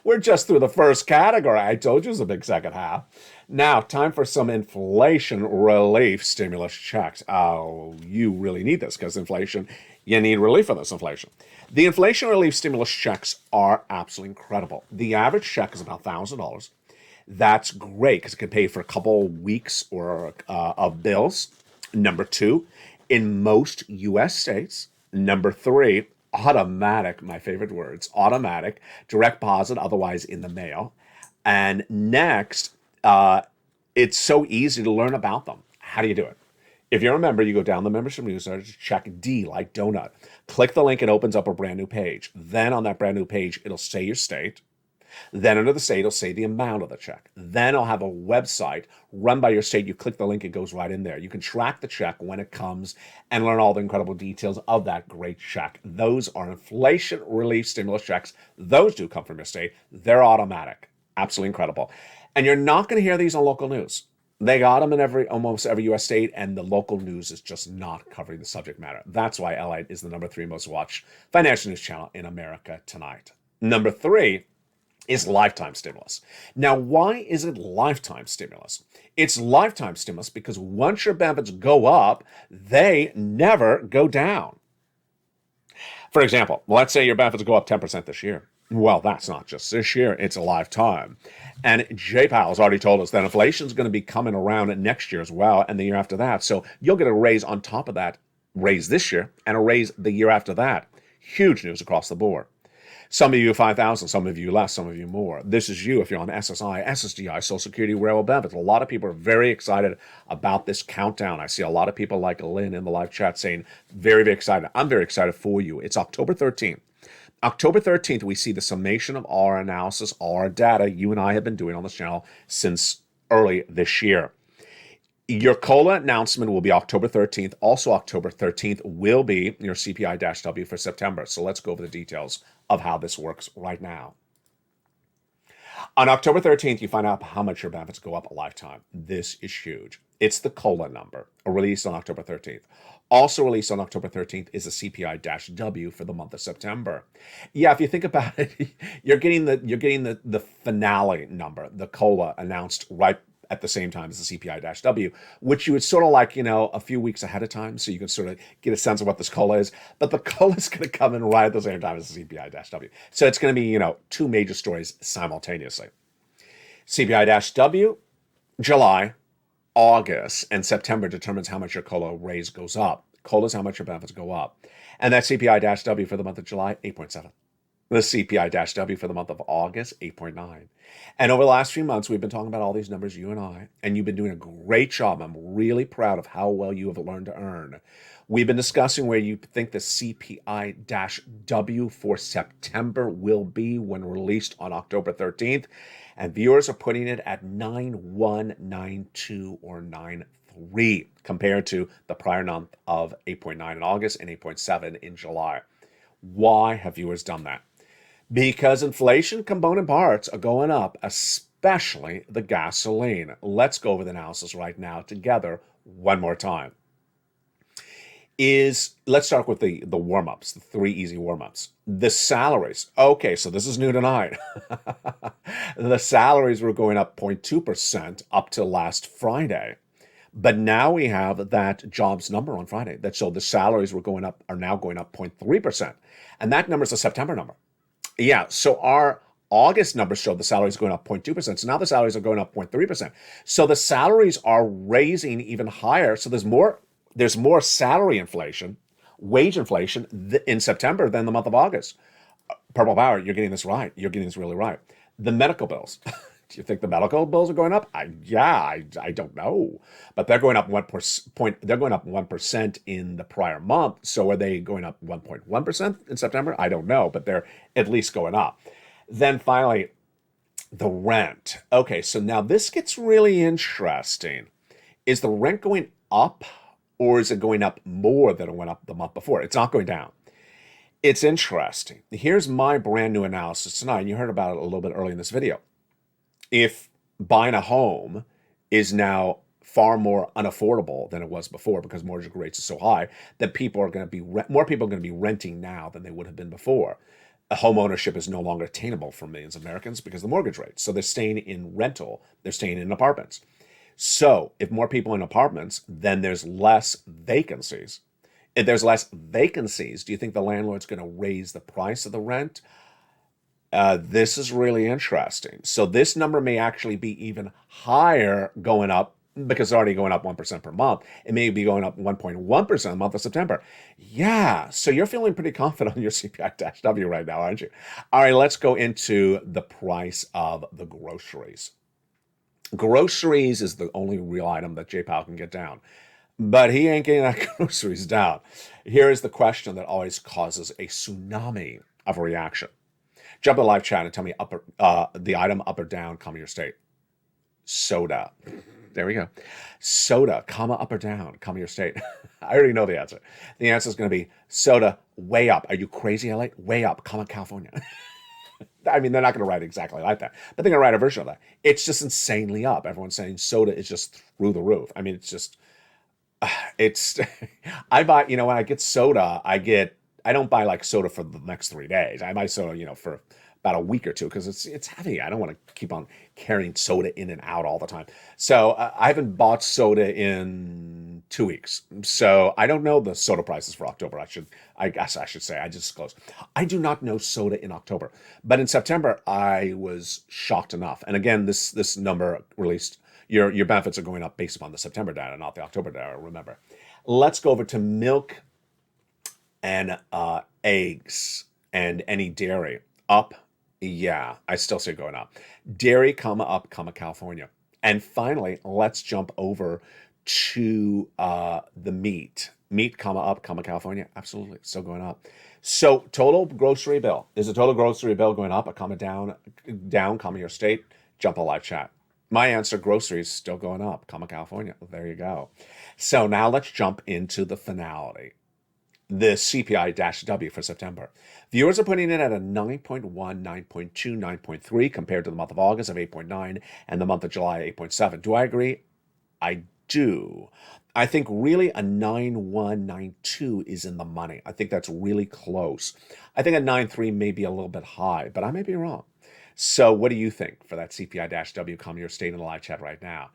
We're just through the first category. I told you it was a big second half. Now, time for some inflation relief stimulus checks. Oh, you really need this because inflation, you need relief for this inflation. The inflation relief stimulus checks are absolutely incredible. The average check is about $1,000. That's great because it can pay for a couple weeks or of bills. Number 2, in most U.S. states. Number 3, automatic, my favorite words, automatic, direct deposit, otherwise in the mail. And next, it's so easy to learn about them. How do you do it? If you're a member, you go down the membership newsletter, check D like donut. Click the link, it opens up a brand new page. Then on that brand new page, it'll say your state. Then under the state, it'll say the amount of the check. Then I'll have a website run by your state. You click the link, it goes right in there. You can track the check when it comes and learn all the incredible details of that great check. Those are inflation relief stimulus checks. Those do come from your state. They're automatic. Absolutely incredible. And you're not going to hear these on local news. They got them in almost every U.S. state, and the local news is just not covering the subject matter. That's why LATE is the number 3 most watched financial news channel in America tonight. Number 3 is lifetime stimulus. Now, why is it lifetime stimulus? It's lifetime stimulus because once your benefits go up, they never go down. For example, let's say your benefits go up 10% this year. Well, that's not just this year, it's a lifetime. And Jay Powell's already told us that inflation is going to be coming around next year as well, and the year after that. So you'll get a raise on top of that raise this year and a raise the year after that. Huge news across the board. Some of you 5,000, some of you less, some of you more. This is you if you're on SSI, SSDI, Social Security, railroad benefits. A lot of people are very excited about this countdown. I see a lot of people like Lynn in the live chat saying, very, very excited. I'm very excited for you. It's October 13th. October 13th, we see the summation of all our analysis, all our data you and I have been doing on this channel since early this year. Your COLA announcement will be October 13th. Also, October 13th will be your CPI-W for September. So let's go over the details of how this works right now. On October 13th, you find out how much your benefits go up a lifetime. This is huge. It's the COLA number, released on October 13th. Also released on October 13th is a CPI-W for the month of September. Yeah, if you think about it, you're getting the finale number, the COLA announced right at the same time as the CPI-W, which you would sort of like, a few weeks ahead of time, so you can sort of get a sense of what this COLA is. But the COLA is going to come in right at the same time as the CPI-W. So it's going to be, 2 major stories simultaneously. CPI-W, July, August, and September determines how much your COLA raise goes up. COLA is how much your benefits go up. And that CPI-W for the month of July, 8.7. The CPI-W for the month of August, 8.9. And over the last few months, we've been talking about all these numbers, you and I, and you've been doing a great job. I'm really proud of how well you have learned to earn. We've been discussing where you think the CPI-W for September will be when released on October 13th. And viewers are putting it at 9.192 or 9.3 compared to the prior month of 8.9 in August and 8.7 in July. Why have viewers done that? Because inflation component parts are going up, especially the gasoline. Let's go over the analysis right now together one more time. is, let's start with the warm-ups, the three easy warm-ups. The salaries. Okay, so this is new tonight. The salaries were going up 0.2% up to last Friday. But now we have that jobs number on Friday that showed the salaries are now going up 0.3%. And that number is a September number. Yeah, so our August numbers showed the salaries going up 0.2%. So now the salaries are going up 0.3%. So the salaries are raising even higher. So there's more salary inflation, wage inflation in September than the month of August. Purple Power, you're getting this right. You're getting this really right. The medical bills. Do you think the medical bills are going up? I don't know, but they're going up 1%. They're going up 1% in the prior month. So are they going up 1.1% in September? I don't know, but they're at least going up. Then finally, the rent. Okay, so now this gets really interesting. Is the rent going up, or is it going up more than it went up the month before? It's not going down. It's interesting. Here's my brand new analysis tonight, and you heard about it a little bit early in this video. If buying a home is now far more unaffordable than it was before because mortgage rates are so high, that more people are going to be renting now than they would have been before. Home ownership is no longer attainable for millions of Americans because of the mortgage rates. So they're staying in rental, they're staying in apartments. So if more people in apartments, then there's less vacancies. If there's less vacancies, do you think the landlord's going to raise the price of the rent? This is really interesting. So this number may actually be even higher going up because it's already going up 1% per month. It may be going up 1.1% in the month of September. Yeah, so you're feeling pretty confident on your CPI-W right now, aren't you? All right, let's go into the price of the groceries. Groceries is the only real item that J. Powell can get down. But he ain't getting that groceries down. Here is the question that always causes a tsunami of reaction. Jump in the live chat and tell me the item up or down, comma your state. Soda. There we go. Soda, comma up or down, comma your state. I already know the answer. The answer is going to be soda way up. Are you crazy, LA? Way up, comma California. I mean, they're not going to write exactly like that, but they're going to write a version of that. It's just insanely up. Everyone's saying soda is just through the roof. I mean, it's just, I buy, when I get soda, I don't buy like soda for the next 3 days. I buy soda, for about a week or two because it's heavy. I don't want to keep on carrying soda in and out all the time. So I haven't bought soda in 2 weeks. So I don't know the soda prices for October. I guess I should say, I just disclosed. I do not know soda in October, but in September I was shocked enough. And again, this number released, your benefits are going up based upon the September data, not the October data. Remember. Let's go over to milk and eggs and any dairy up. Yeah, I still see it going up. Dairy, comma up, comma California. And finally, let's jump over to the meat. Meat, comma up, comma California. Absolutely, still going up. So total grocery bill. Is the total grocery bill going up, a comma down, comma your state? Jump a live chat. My answer, groceries still going up, comma California. There you go. So now let's jump into the finality. The CPI-W for September. Viewers are putting it at a 9.1, 9.2, 9.3 compared to the month of August of 8.9 and the month of July 8.7. Do I agree? I do. I think really a 9.1, 9.2 is in the money. I think that's really close. I think a 9.3 may be a little bit high, but I may be wrong. So what do you think for that CPI-W? Come your state in the live chat right now.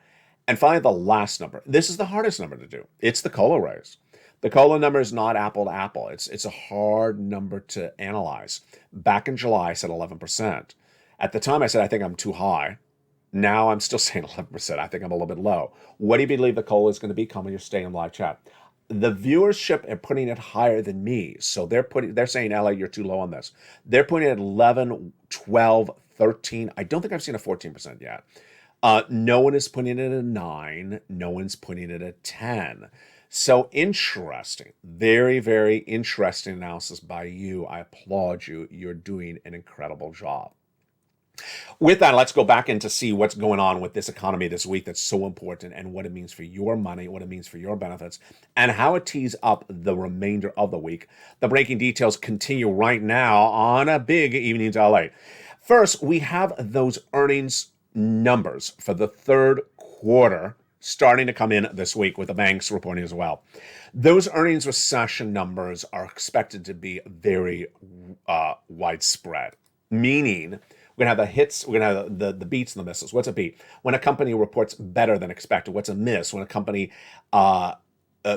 And finally, the last number. This is the hardest number to do. It's the COLA raise. The COLA number is not apple to apple. It's a hard number to analyze. Back in July, I said 11%. At the time, I said, I think I'm too high. Now I'm still saying 11%. I think I'm a little bit low. What do you believe the COLA is going to be? Come on, you're staying in live chat. The viewership are putting it higher than me. So they're saying, LA, you're too low on this. They're putting it at 11, 12, 13. I don't think I've seen a 14% yet. No one is putting it at a 9. No one's putting it at 10. So interesting, very, very interesting analysis by you. I applaud you. You're doing an incredible job. With that, let's go back in to see what's going on with this economy this week that's so important and what it means for your money, what it means for your benefits, and how it tees up the remainder of the week. The breaking details continue right now on a big evening to LA. First, we have those earnings numbers for the third quarter starting to come in this week with the banks reporting as well. Those earnings recession numbers are expected to be very widespread, meaning we're going to have the hits, we're going to have the beats and the misses. What's a beat? When a company reports better than expected. What's a miss? When a company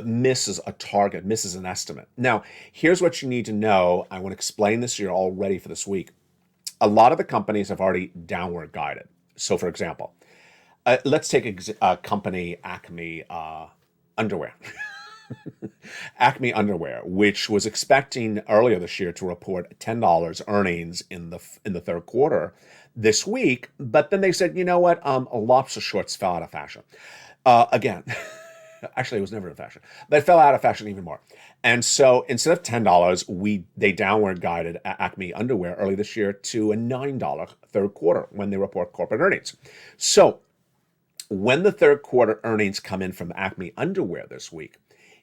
misses a target, misses an estimate. Now, here's what you need to know. I want to explain this so you're all ready for this week. A lot of the companies have already downward guided. So, for example, let's take a company, Acme Underwear. Acme Underwear, which was expecting earlier this year to report $10 earnings in the third quarter this week, but then they said, you know what, lobster shorts fell out of fashion. Again, actually, it was never in fashion, but it fell out of fashion even more. And so instead of $10, they downward guided Acme Underwear early this year to a $9 third quarter when they report corporate earnings. So when the third quarter earnings come in from Acme Underwear this week,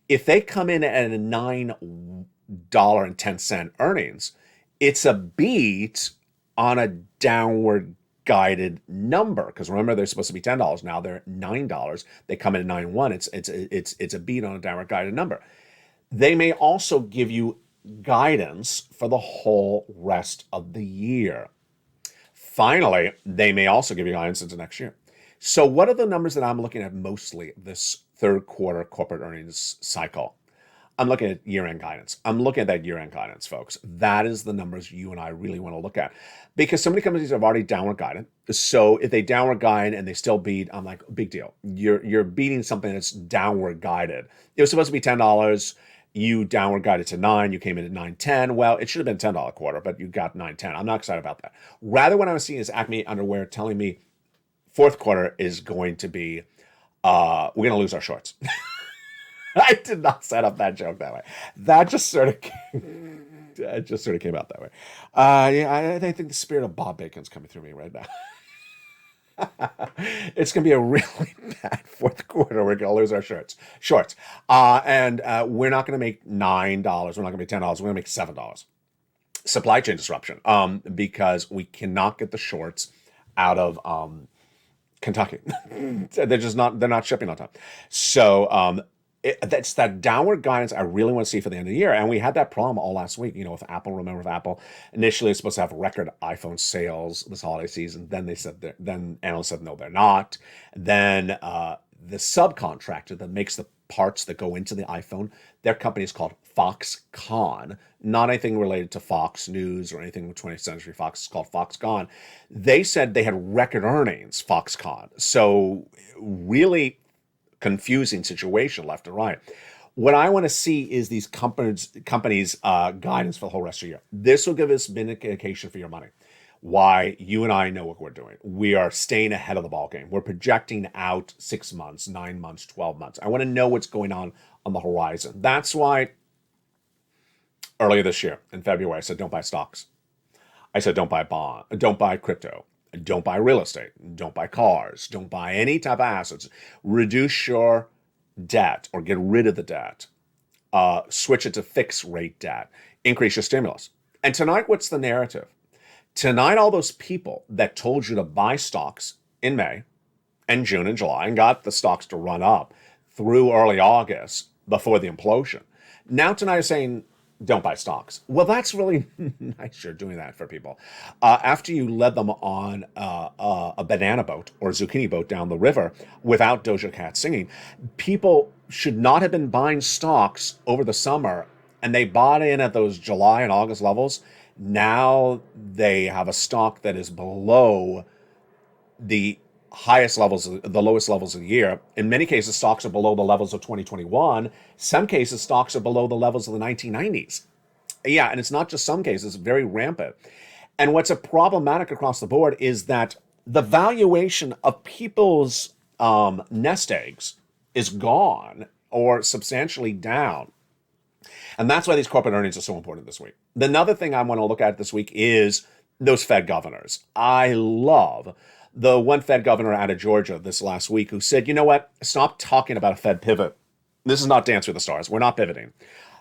if they come in at a $9.10 earnings, it's a beat on a downward guided number. Because remember, they're supposed to be $10. Now they're $9. They come in at 9.1. It's a beat on a downward guided number. They may also give you guidance for the whole rest of the year. Finally, they may also give you guidance into next year. So what are the numbers that I'm looking at mostly this third quarter corporate earnings cycle? I'm looking at year-end guidance. I'm looking at that year-end guidance, folks. That is the numbers you and I really want to look at, because so many companies have already downward guided. So if they downward guide and they still beat, I'm like, big deal. You're beating something that's downward guided. It was supposed to be $10. You downward guided to 9. You came in at 9.10. Well, it should have been $10 quarter, but you got 9.10. I'm not excited about that. Rather, what I'm seeing is Acme Underwear telling me fourth quarter is going to be, we're going to lose our shorts. I did not set up that joke that way. That just sort of came, out that way. Yeah, I think the spirit of Bob Bacon's coming through me right now. It's going to be a really bad fourth quarter. We're going to lose our shorts. And we're not going to make $9. We're not going to make $10. We're going to make $7. Supply chain disruption, because we cannot get the shorts out of Kentucky. They're not shipping on time. So that's that downward guidance I really want to see for the end of the year. And we had that problem all last week, with Apple. Remember, with Apple, initially it's supposed to have record iPhone sales this holiday season. Then then analysts said, no, they're not. Then the subcontractor that makes the parts that go into the iPhone, their company is called Foxconn, not anything related to Fox News or anything with 20th Century Fox. It's called Foxconn. They said they had record earnings, Foxconn. So really confusing situation left and right. What I want to see is these companies' guidance for the whole rest of the year. This will give us vindication for your money. Why you and I know what we're doing. We are staying ahead of the ball game. We're projecting out 6 months, 9 months, 12 months. I want to know what's going on the horizon. That's why earlier this year in February, I said, don't buy stocks. I said, don't buy bond, don't buy crypto, don't buy real estate, don't buy cars, don't buy any type of assets. Reduce your debt or get rid of the debt. Switch it to fixed rate debt. Increase your stimulus. And tonight, what's the narrative? Tonight, all those people that told you to buy stocks in May and June and July and got the stocks to run up through early August before the implosion, now tonight are saying, don't buy stocks. Well, that's really nice you're doing that for people. After you led them on a banana boat or zucchini boat down the river without Doja Cat singing, people should not have been buying stocks over the summer, and they bought in at those July and August levels. Now they have a stock that is below the highest levels, the lowest levels of the year. In many cases, stocks are below the levels of 2021. Some cases, stocks are below the levels of the 1990s. Yeah, and it's not just some cases, it's very rampant. And what's problematic across the board is that the valuation of people's nest eggs is gone or substantially down. And that's why these corporate earnings are so important this week. Another thing I want to look at this week is those Fed governors. I love the one Fed governor out of Georgia this last week who said, you know what, stop talking about a Fed pivot. This is not Dance with the Stars. We're not pivoting.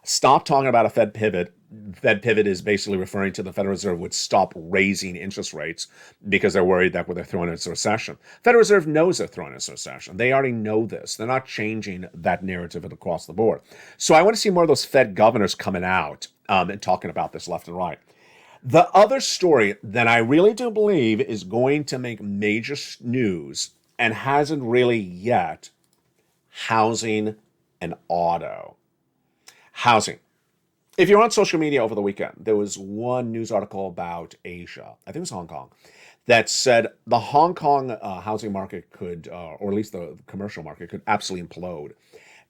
Stop talking about a Fed pivot. Fed pivot is basically referring to the Federal Reserve would stop raising interest rates because they're worried that they're throwing us a recession. Federal Reserve knows they're throwing us a recession. They already know this. They're not changing that narrative across the board. So I want to see more of those Fed governors coming out and talking about this left and right. The other story that I really do believe is going to make major news and hasn't really yet, housing and auto. Housing. If you're on social media over the weekend, there was one news article about Asia, I think it was Hong Kong, that said the Hong Kong housing market could, or at least the commercial market, could absolutely implode.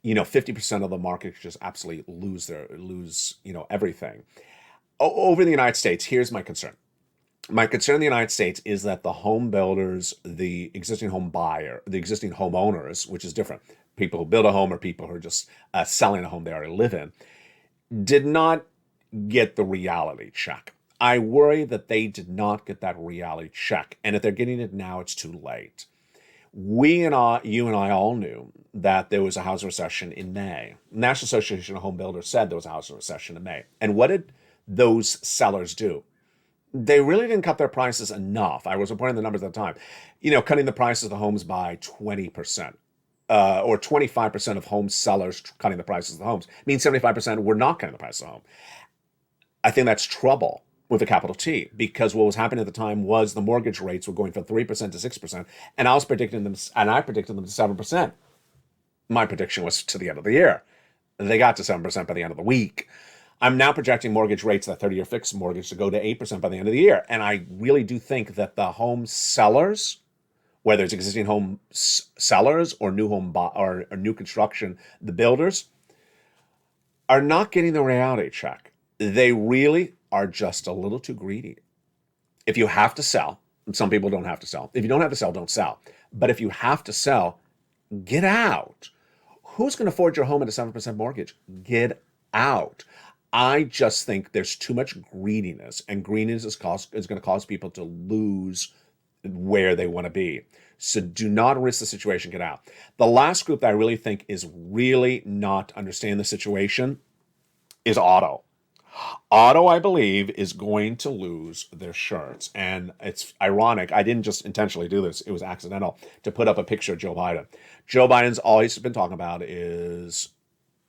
50% of the market could just absolutely lose everything. Over in the United States, here's my concern. My concern in the United States is that the home builders, the existing home buyer, the existing homeowners, which is different, people who build a home or people who are just selling a home they already live in, did not get the reality check. I worry that they did not get that reality check. And if they're getting it now, it's too late. You and I all knew that there was a housing recession in May. National Association of Home Builders said there was a housing recession in May. And what did those sellers do? They really didn't cut their prices enough. I was reporting the numbers at the time. Cutting the prices of the homes by 20%. Or 25% of home sellers cutting the prices of the homes means 75% were not cutting the price of the home. I think that's trouble with a capital T, because what was happening at the time was the mortgage rates were going from 3% to 6%, and I predicted them to 7%. My prediction was to the end of the year. They got to 7% by the end of the week. I'm now projecting mortgage rates, that 30-year fixed mortgage, to go to 8% by the end of the year. And I really do think that the home sellers, whether it's existing home sellers or new home or new construction, the builders, are not getting the reality check. They really are just a little too greedy. If you have to sell, some people don't have to sell. If you don't have to sell, don't sell. But if you have to sell, get out. Who's going to afford your home at a 7% mortgage? Get out. I just think there's too much greediness, and greediness is going to cause people to lose where they want to be. So do not risk the situation, get out. The last group that I really think is really not understanding the situation is auto. Auto, I believe, is going to lose their shirts. And it's ironic. I didn't just intentionally do this. It was accidental to put up a picture of Joe Biden. Joe Biden's always been talking about is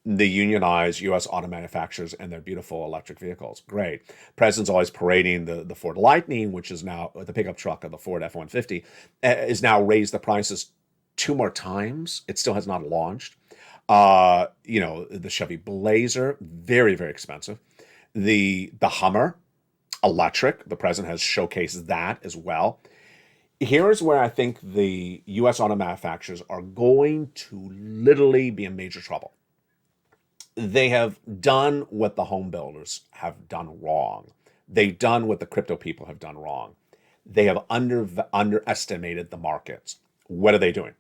the unionized U.S. auto manufacturers and their beautiful electric vehicles. Great. President's always parading the Ford Lightning, which is now the pickup truck of the Ford F-150, is now raised the prices 2 more times. It still has not launched. The Chevy Blazer, very, very expensive. The Hummer, electric. The president has showcased that as well. Here's where I think the U.S. auto manufacturers are going to literally be in major trouble. They have done what the home builders have done wrong. They've done what the crypto people have done wrong. They have underestimated the markets. What are they doing?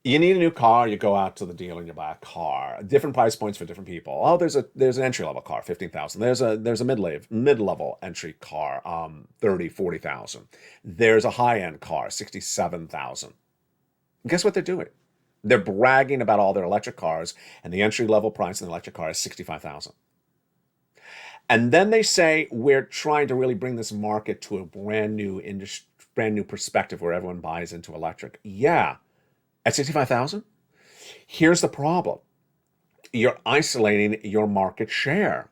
You need a new car, you go out to the dealer and you buy a car. Different price points for different people. Oh, there's an entry-level car, $15,000. There's a mid-level entry car, $30,000, $40,000. There's a high-end car, $67,000. Guess what they're doing? They're bragging about all their electric cars, and the entry-level price of an electric car is $65,000. And then they say, we're trying to really bring this market to a brand new perspective where everyone buys into electric. Yeah, at $65,000? Here's the problem. You're isolating your market share.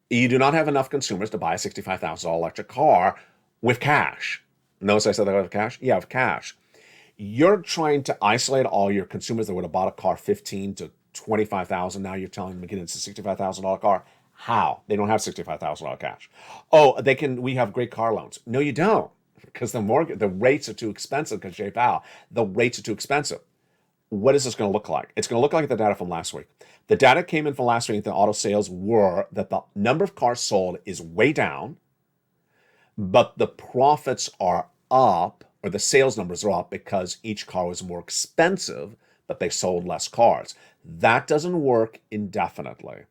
You do not have enough consumers to buy a $65,000 electric car with cash. Notice I said that with cash? Yeah, with cash. You're trying to isolate all your consumers that would have bought a car $15,000 to $25,000. Now you're telling them to get into a $65,000 car. How? They don't have $65,000 cash. Oh, we have great car loans. No, you don't, because the rates are too expensive. Because Jay Powell, the rates are too expensive. What is this going to look like? It's going to look like the data from last week. The data came in from last week. The auto sales were that the number of cars sold is way down, but the profits are up, or the sales numbers are up because each car was more expensive, but they sold less cars. That doesn't work indefinitely.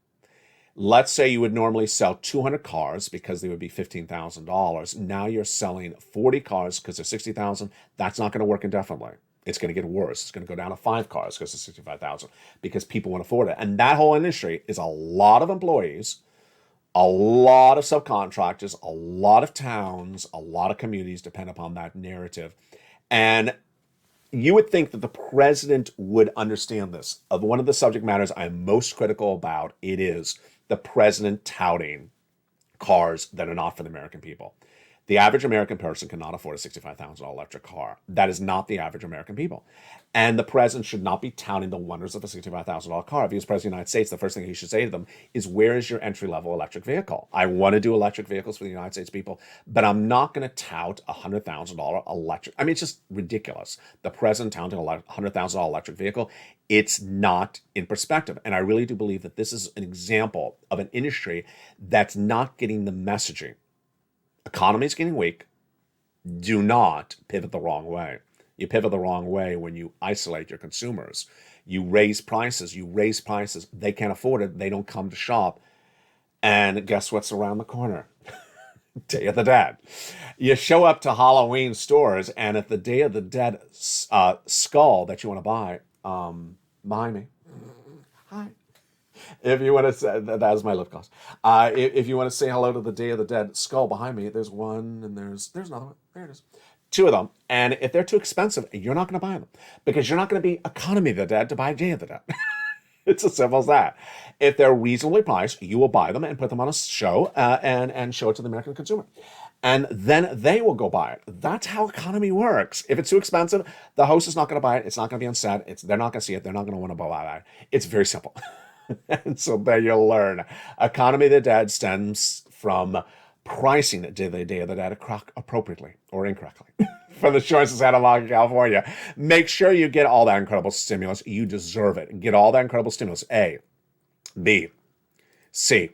Let's say you would normally sell 200 cars because they would be $15,000. Now you're selling 40 cars because they're $60,000. That's not going to work indefinitely. It's going to get worse. It's going to go down to 5 cars because of 65,000 because people won't afford it. And that whole industry is a lot of employees, a lot of subcontractors, a lot of towns, a lot of communities depend upon that narrative. And you would think that the president would understand this. Of one of the subject matters I'm most critical about, it is the president touting cars that are not for the American people. The average American person cannot afford a $65,000 electric car. That is not the average American people. And the president should not be touting the wonders of a $65,000 car. If he was president of the United States, the first thing he should say to them is, where is your entry-level electric vehicle? I want to do electric vehicles for the United States people, but I'm not going to tout a $100,000 electric. I mean, it's just ridiculous. The president touting a $100,000 electric vehicle, it's not in perspective. And I really do believe that this is an example of an industry that's not getting the messaging. Economy is getting weak. Do not pivot the wrong way. You pivot the wrong way when you isolate your consumers. You raise prices. They can't afford it. They don't come to shop. And guess what's around the corner? Day of the Dead. You show up to Halloween stores, and at the Day of the Dead skull that you want to buy, behind me. Hi. If you want to say, that is my lip gloss. If you want to say hello to the Day of the Dead skull behind me, there's one and there's another one. There it is. 2 of them. And if they're too expensive, you're not going to buy them because you're not going to be Economy of the Dead to buy Day of the Dead. It's as simple as that. If they're reasonably priced, you will buy them and put them on a show and show it to the American consumer. And then they will go buy it. That's how economy works. If it's too expensive, the host is not going to buy it. It's not going to be on set. They're not going to see it. They're not going to want to buy that. It's very simple. And so there you'll learn. Economy of the Dead stems from pricing the Day of the Dead appropriately or incorrectly. From the shores of Santa Monica, California. Make sure you get all that incredible stimulus. You deserve it. Get all that incredible stimulus. A, B, C,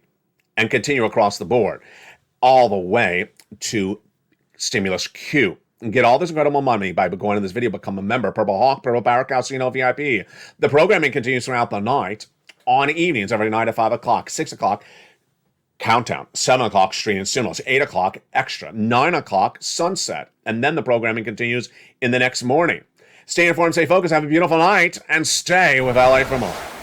and continue across the board all the way to stimulus Q. And get all this incredible money by going to this video. Become a member. Purple Hawk, Purple Power Casino VIP. The programming continues throughout the night. On evenings, every night at 5 o'clock, 6 o'clock, countdown, 7 o'clock, stream and stimulus, 8 o'clock, extra, 9 o'clock, sunset. And then the programming continues in the next morning. Stay informed, stay focused, have a beautiful night, and stay with LA for more.